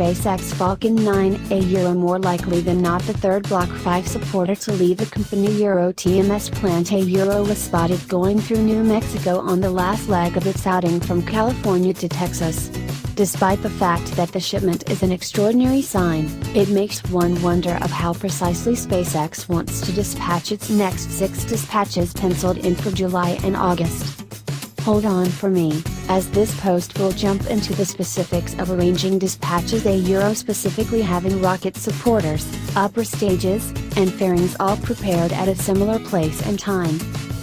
SpaceX Falcon 9, a more likely than not the third Block 5 supporter to leave the companyâ TMS plant. Was spotted going through New Mexico on the last leg of its outing from California to Texas. Despite the fact that the shipment is an extraordinary sign, it makes one wonder of how precisely SpaceX wants to dispatch its next 6 dispatches penciled in for July and August. Hold on for me, as this post will jump into the specifics of arranging dispatches, specifically having rocket supporters, upper stages, and fairings all prepared at a similar place and time.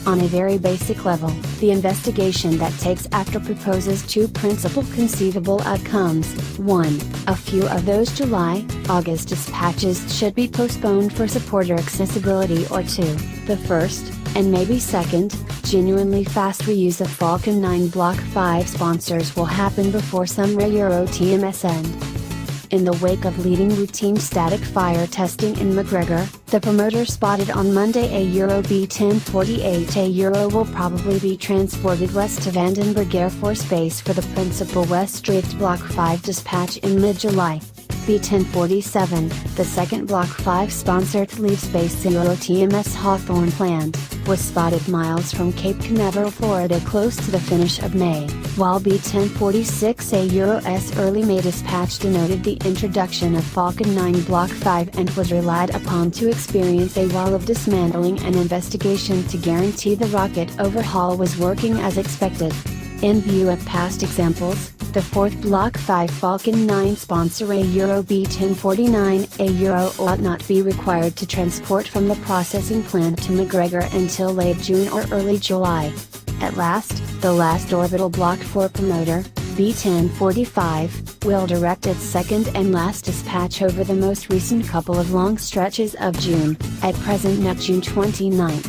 On a very basic level, the investigation that takes after proposes two principal conceivable outcomes. 1. A few of those July-August dispatches should be postponed for supporter accessibility, or 2. The first, and maybe second, genuinely fast reuse of Falcon 9 Block 5 sponsors will happen before some revered TMS end. In the wake of leading routine static fire testing in McGregor, the promoter spotted on Monday B-1048 will probably be transported west to Vandenberg Air Force Base for the principal West Drift Block 5 dispatch in mid-July. B-1047, the second Block 5 sponsor to leave SpaceX TMS Hawthorne plant, was spotted miles from Cape Canaveral, Florida, close to the finish of May, while B-1046's early May dispatch denoted the introduction of Falcon 9 Block 5 and was relied upon to experience a while of dismantling and investigation to guarantee the rocket overhaul was working as expected. In view of past examples, the fourth Block 5 Falcon 9 sponsor B-1049 ought not be required to transport from the processing plant to McGregor until late June or early July. At last, the last orbital Block 4 promoter, B-1045, will direct its second and last dispatch over the most recent couple of long stretches of June, at present not June 29.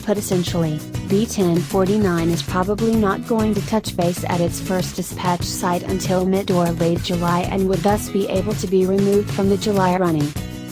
Put essentially, B-1049 is probably not going to touch base at its first dispatch site until mid or late July and would thus be able to be removed from the July running.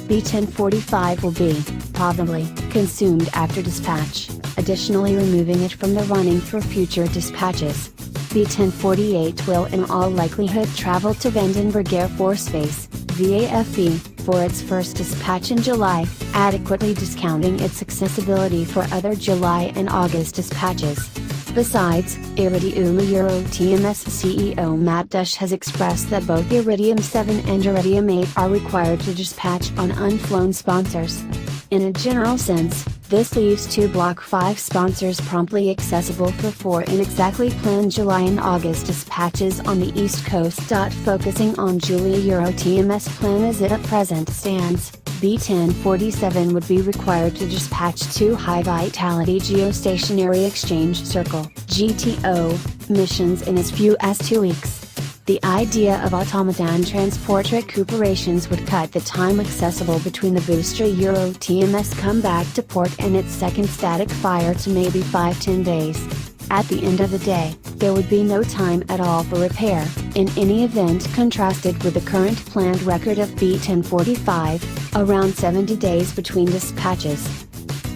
B-1045 will be, probably, consumed after dispatch, additionally removing it from the running for future dispatches. B-1048 will in all likelihood travel to Vandenberg Air Force Base, VAFB, for its first dispatch in July, adequately discounting its accessibility for other July and August dispatches. Besides, Iridium TMS CEO Matt Dush has expressed that both Iridium 7 and Iridium 8 are required to dispatch on unflown sponsors. In a general sense, this leaves two Block 5 sponsors promptly accessible for 4 inexactly planned July and August dispatches on the East Coast. Focusing on July TMS plan as it at present stands, B-1047 would be required to dispatch two high-vitality geostationary exchange circle (GTO) missions in as few as 2 weeks. The idea of automaton transport recuperations would cut the time accessible between the booster TMS comeback to port and its second static fire to maybe 5-10 days. At the end of the day, there would be no time at all for repair, in any event, contrasted with the current planned record of B-1045, around 70 days between dispatches.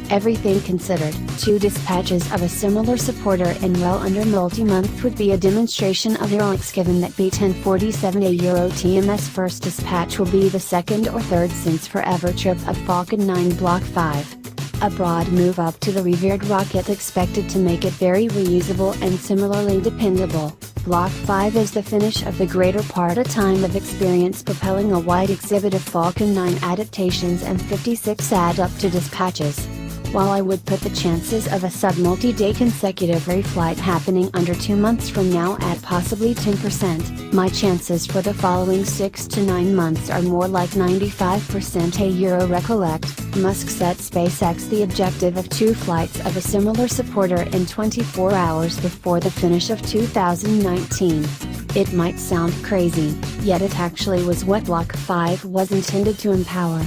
Everything considered, 2 dispatches of a similar supporter in well under multi-month would be a demonstration of heroics, given that B-1047 TMS first dispatch will be the second or third since forever trip of Falcon 9 Block 5. A broad move up to the revered rocket expected to make it very reusable and similarly dependable. Block 5 is the finish of the greater part a time of experience propelling a wide exhibit of Falcon 9 adaptations and 56 add up to dispatches. While I would put the chances of a sub-multi-day consecutive reflight happening under 2 months from now at possibly 10%, my chances for the following 6 to 9 months are more like 95%. Recollect, Musk set SpaceX the objective of 2 flights of a similar supporter in 24 hours before the finish of 2019. It might sound crazy, yet it actually was what Block 5 was intended to empower.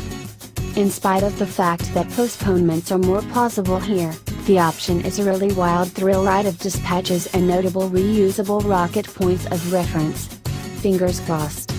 In spite of the fact that postponements are more plausible here, the option is a really wild thrill ride of dispatches and notable reusable rocket points of reference. Fingers crossed.